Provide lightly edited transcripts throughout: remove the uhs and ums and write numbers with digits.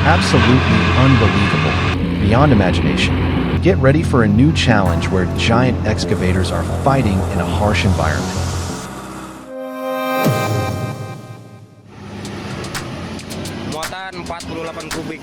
Absolutely unbelievable, beyond imagination. Get ready for a new challenge where giant excavators are fighting in a harsh environment. Muatan 48 kubik.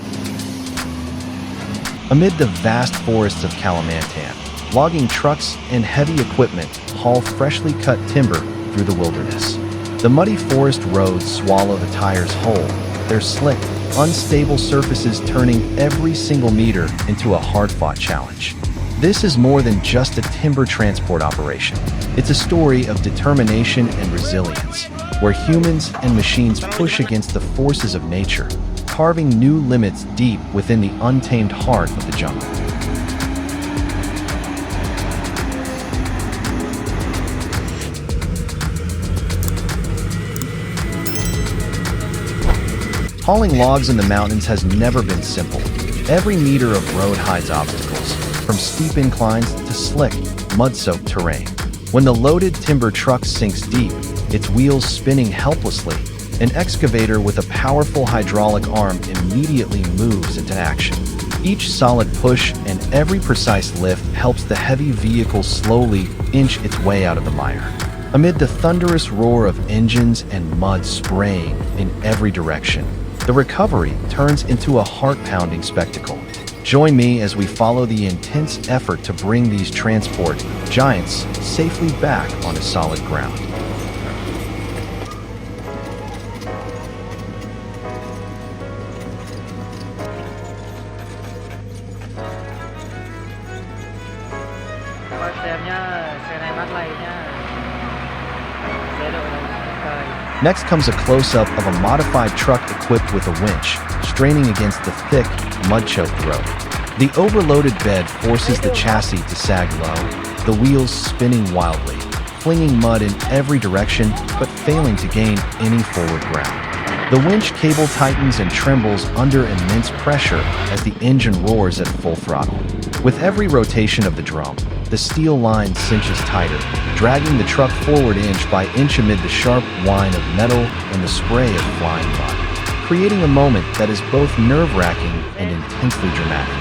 Amid the vast forests of Kalimantan, logging trucks and heavy equipment haul freshly cut timber through the wilderness. The muddy forest roads swallow the tires whole, their slick, unstable surfaces turning every single meter into a hard-fought challenge. This is more than just a timber transport operation. It's a story of determination and resilience, where humans and machines push against the forces of nature, carving new limits deep within the untamed heart of the jungle. Hauling logs in the mountains has never been simple. Every meter of road hides obstacles, from steep inclines to slick, mud-soaked terrain. When the loaded timber truck sinks deep, its wheels spinning helplessly, an excavator with a powerful hydraulic arm immediately moves into action. Each solid push and every precise lift helps the heavy vehicle slowly inch its way out of the mire. Amid the thunderous roar of engines and mud spraying in every direction, the recovery turns into a heart-pounding spectacle. Join me as we follow the intense effort to bring these transport giants safely back onto solid ground. Next comes a close-up of a modified truck equipped with a winch, straining against the thick, mud-choked road. The overloaded bed forces the chassis to sag low, the wheels spinning wildly, flinging mud in every direction but failing to gain any forward ground. The winch cable tightens and trembles under immense pressure as the engine roars at full throttle. With every rotation of the drum, the steel line cinches tighter, dragging the truck forward inch by inch amid the sharp whine of metal and the spray of flying mud, creating a moment that is both nerve-wracking and intensely dramatic.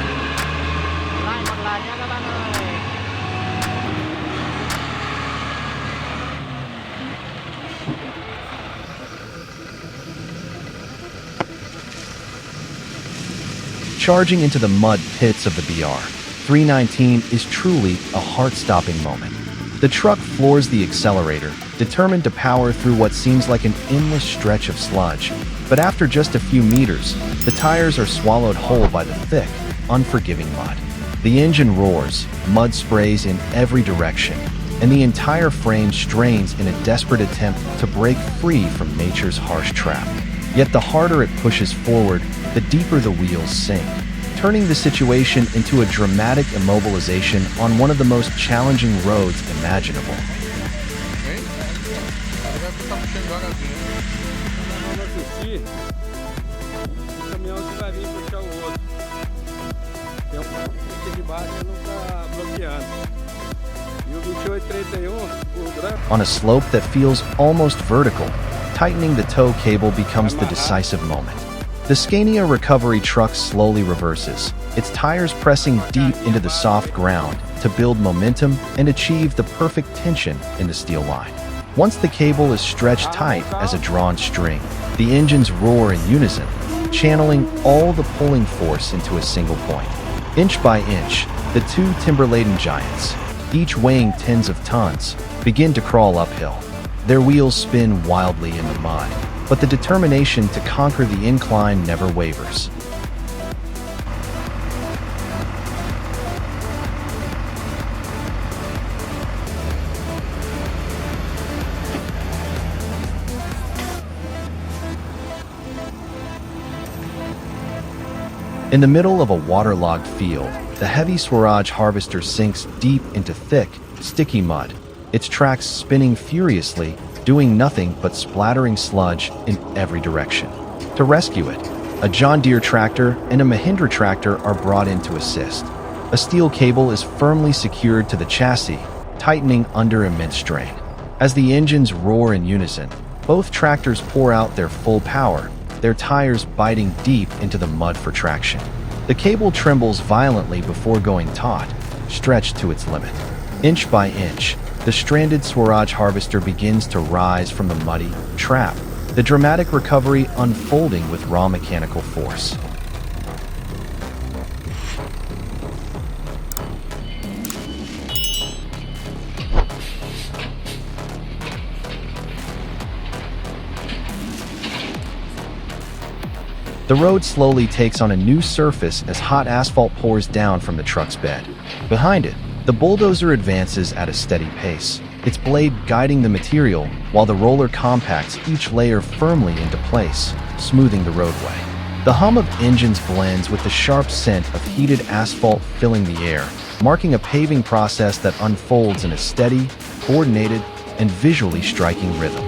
Charging into the mud pits of the BR 319 is truly a heart-stopping moment. The truck floors the accelerator, determined to power through what seems like an endless stretch of sludge. But after just a few meters, the tires are swallowed whole by the thick, unforgiving mud. The engine roars, mud sprays in every direction, and the entire frame strains in a desperate attempt to break free from nature's harsh trap. Yet the harder it pushes forward, the deeper the wheels sink, turning the situation into a dramatic immobilization on one of the most challenging roads imaginable. On a slope that feels almost vertical, tightening the tow cable becomes the decisive moment. The Scania recovery truck slowly reverses, its tires pressing deep into the soft ground to build momentum and achieve the perfect tension in the steel line. Once the cable is stretched tight as a drawn string, the engines roar in unison, channeling all the pulling force into a single point. Inch by inch, the two timber-laden giants, each weighing tens of tons, begin to crawl uphill. Their wheels spin wildly in the mud, but the determination to conquer the incline never wavers. In the middle of a waterlogged field, the heavy Swaraj harvester sinks deep into thick, sticky mud, its tracks spinning furiously, doing nothing but splattering sludge in every direction. To rescue it, a John Deere tractor and a Mahindra tractor are brought in to assist. A steel cable is firmly secured to the chassis, tightening under immense strain. As the engines roar in unison, both tractors pour out their full power, their tires biting deep into the mud for traction. The cable trembles violently before going taut, stretched to its limit. Inch by inch, the stranded Swaraj harvester begins to rise from the muddy trap, the dramatic recovery unfolding with raw mechanical force. The road slowly takes on a new surface as hot asphalt pours down from the truck's bed. Behind it, the bulldozer advances at a steady pace, its blade guiding the material while the roller compacts each layer firmly into place, smoothing the roadway. The hum of engines blends with the sharp scent of heated asphalt filling the air, marking a paving process that unfolds in a steady, coordinated, and visually striking rhythm.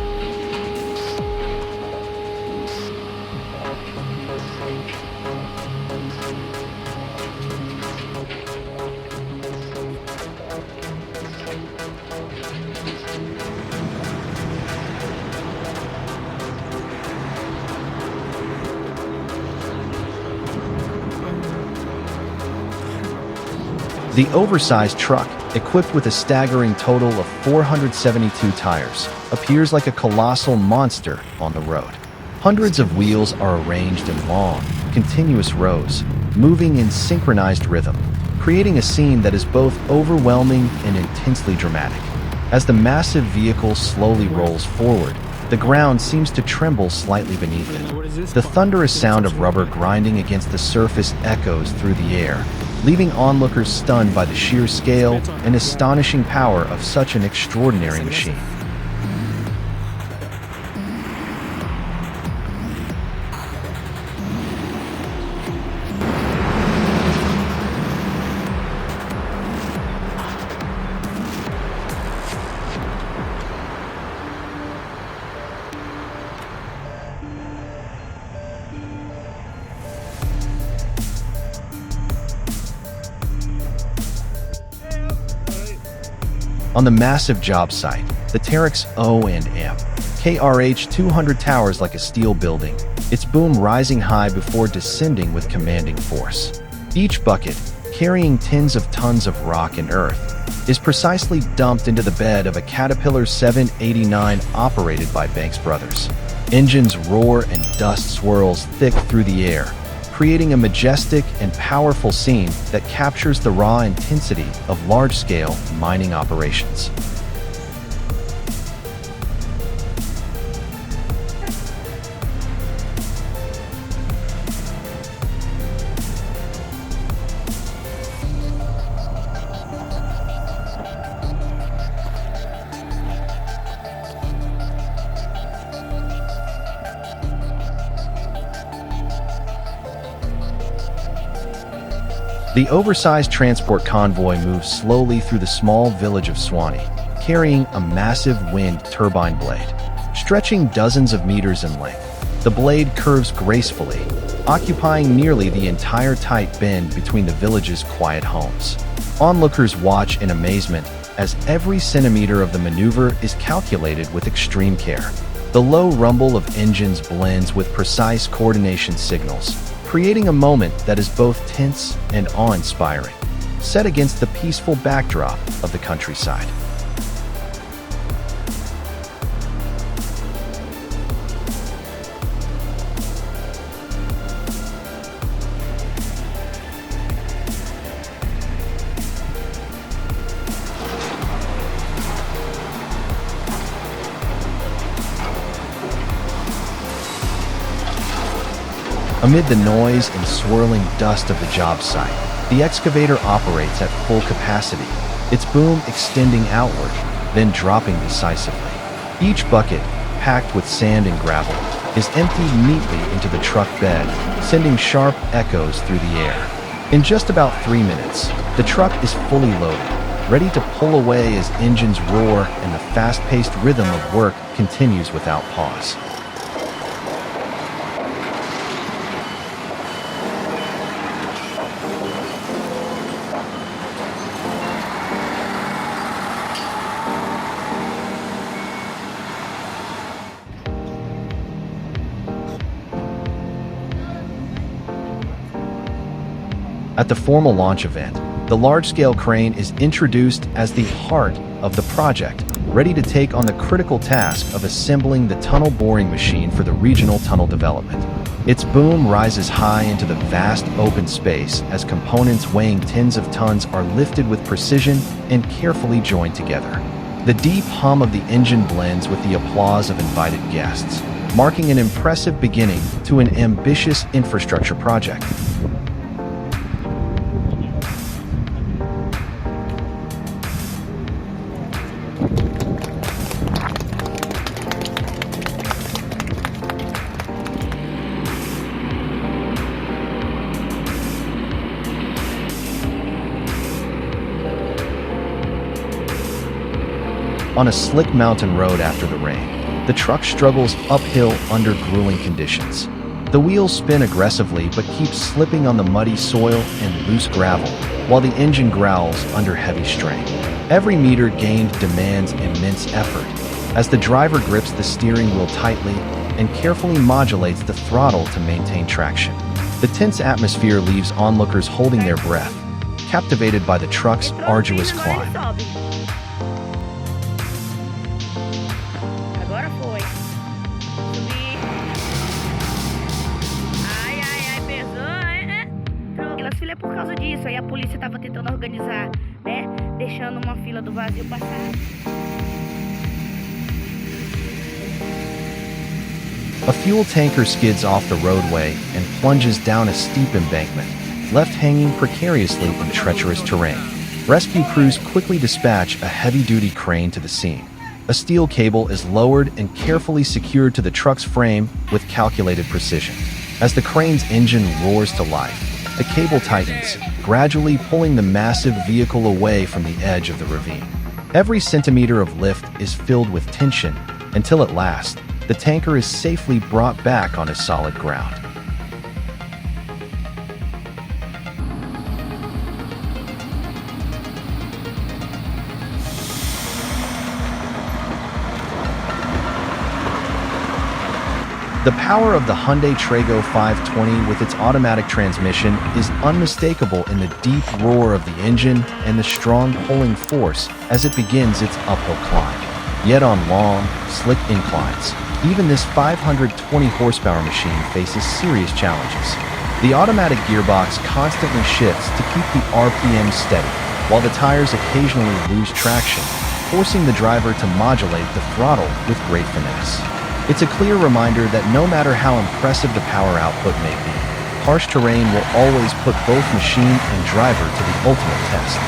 The oversized truck, equipped with a staggering total of 472 tires, appears like a colossal monster on the road. Hundreds of wheels are arranged in long, continuous rows, moving in synchronized rhythm, creating a scene that is both overwhelming and intensely dramatic. As the massive vehicle slowly rolls forward, the ground seems to tremble slightly beneath it. The thunderous sound of rubber grinding against the surface echoes through the air, leaving onlookers stunned by the sheer scale and astonishing power of such an extraordinary machine. On the massive job site, the Terex O&M KRH 200 towers like a steel building, its boom rising high before descending with commanding force. Each bucket, carrying tens of tons of rock and earth, is precisely dumped into the bed of a Caterpillar 789 operated by Banks Brothers. Engines roar and dust swirls thick through the air, creating a majestic and powerful scene that captures the raw intensity of large-scale mining operations. The oversized transport convoy moves slowly through the small village of Swanee, carrying a massive wind turbine blade. Stretching dozens of meters in length, the blade curves gracefully, occupying nearly the entire tight bend between the village's quiet homes. Onlookers watch in amazement as every centimeter of the maneuver is calculated with extreme care. The low rumble of engines blends with precise coordination signals, creating a moment that is both tense and awe-inspiring, set against the peaceful backdrop of the countryside. Amid the noise and swirling dust of the job site, the excavator operates at full capacity, its boom extending outward, then dropping decisively. Each bucket, packed with sand and gravel, is emptied neatly into the truck bed, sending sharp echoes through the air. In just about 3 minutes, the truck is fully loaded, ready to pull away as engines roar and the fast-paced rhythm of work continues without pause. At the formal launch event, the large-scale crane is introduced as the heart of the project, ready to take on the critical task of assembling the tunnel boring machine for the regional tunnel development. Its boom rises high into the vast open space as components weighing tens of tons are lifted with precision and carefully joined together. The deep hum of the engine blends with the applause of invited guests, marking an impressive beginning to an ambitious infrastructure project. On a slick mountain road after the rain, the truck struggles uphill under grueling conditions. The wheels spin aggressively but keep slipping on the muddy soil and loose gravel, while the engine growls under heavy strain. Every meter gained demands immense effort, as the driver grips the steering wheel tightly and carefully modulates the throttle to maintain traction. The tense atmosphere leaves onlookers holding their breath, captivated by the truck's arduous climb. É por causa disso, aí a polícia estava tentando organizar, né? Deixando uma fila do vazio passar. A fuel tanker skids off the roadway and plunges down a steep embankment, left hanging precariously in treacherous terrain. Rescue crews quickly dispatch a heavy-duty crane to the scene. A steel cable is lowered and carefully secured to the truck's frame with calculated precision. As the crane's engine roars to life, the cable tightens, gradually pulling the massive vehicle away from the edge of the ravine. Every centimeter of lift is filled with tension until at last, the tanker is safely brought back on its solid ground. The power of the Hyundai Trago 520 with its automatic transmission is unmistakable in the deep roar of the engine and the strong pulling force as it begins its uphill climb. Yet on long, slick inclines, even this 520 horsepower machine faces serious challenges. The automatic gearbox constantly shifts to keep the RPM steady, while the tires occasionally lose traction, forcing the driver to modulate the throttle with great finesse. It's a clear reminder that no matter how impressive the power output may be, harsh terrain will always put both machine and driver to the ultimate test.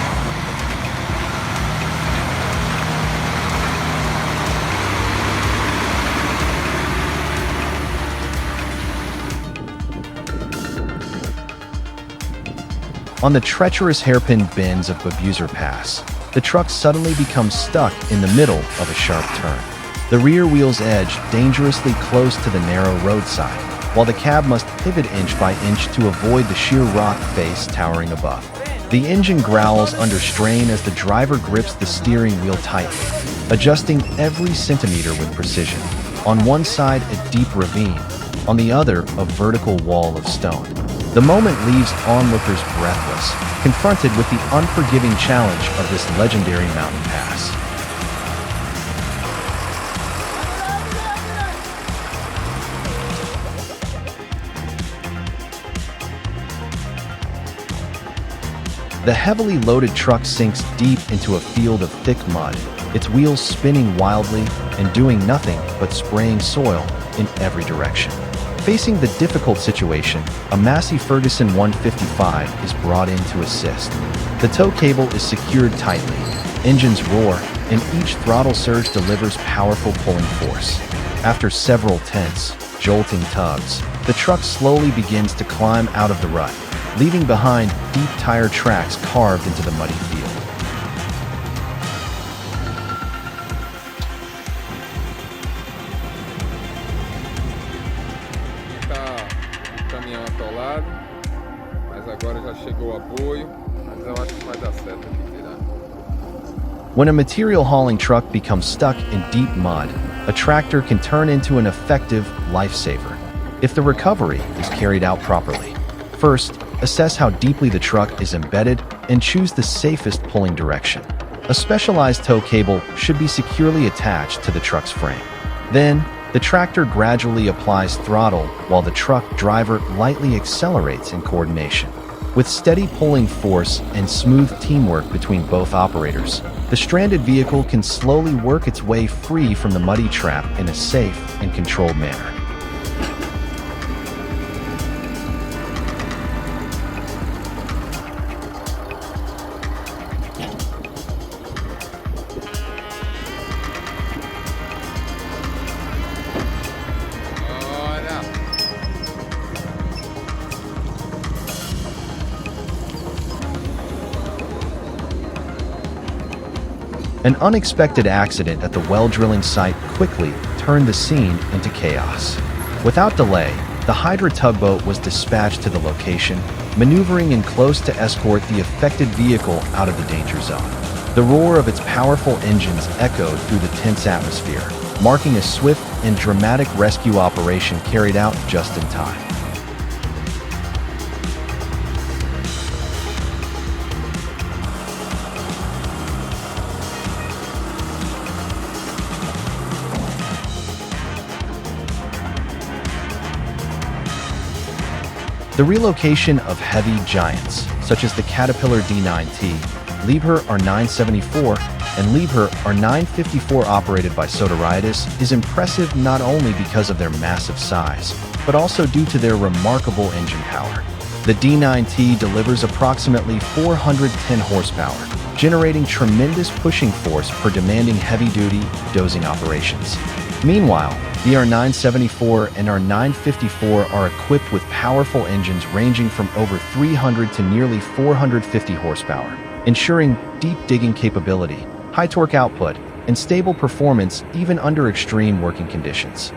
On the treacherous hairpin bends of Babuser Pass, the truck suddenly becomes stuck in the middle of a sharp turn. The rear wheels edge dangerously close to the narrow roadside, while the cab must pivot inch by inch to avoid the sheer rock face towering above. The engine growls under strain as the driver grips the steering wheel tightly, adjusting every centimeter with precision. On one side, a deep ravine, on the other, a vertical wall of stone. The moment leaves onlookers breathless, confronted with the unforgiving challenge of this legendary mountain pass. The heavily loaded truck sinks deep into a field of thick mud, its wheels spinning wildly and doing nothing but spraying soil in every direction. Facing the difficult situation, a Massey Ferguson 155 is brought in to assist. The tow cable is secured tightly, engines roar, and each throttle surge delivers powerful pulling force. After several tense, jolting tugs, the truck slowly begins to climb out of the rut, leaving behind deep tire tracks carved into the muddy field. Caminhão atolado, mas agora já chegou o apoio, mas eu acho que vai dar certo aqui tirar. When a material hauling truck becomes stuck in deep mud, a tractor can turn into an effective lifesaver if the recovery is carried out properly. First, assess how deeply the truck is embedded, and choose the safest pulling direction. A specialized tow cable should be securely attached to the truck's frame. Then, the tractor gradually applies throttle while the truck driver lightly accelerates in coordination. With steady pulling force and smooth teamwork between both operators, the stranded vehicle can slowly work its way free from the muddy trap in a safe and controlled manner. Olha! An unexpected accident at the well drilling site quickly turned the scene into chaos. Without delay, the Hydra tugboat was dispatched to the location, maneuvering in close to escort the affected vehicle out of the danger zone. The roar of its powerful engines echoed through the tense atmosphere, marking a swift and dramatic rescue operation carried out just in time. The relocation of heavy giants, such as the Caterpillar D9T, Liebherr R974, and Liebherr R954 operated by Sodaritis, is impressive not only because of their massive size, but also due to their remarkable engine power. The D9T delivers approximately 410 horsepower, generating tremendous pushing force for demanding heavy-duty, dozing operations. Meanwhile, the R974 and R954 are equipped with powerful engines ranging from over 300 to nearly 450 horsepower, ensuring deep digging capability, high torque output, and stable performance even under extreme working conditions.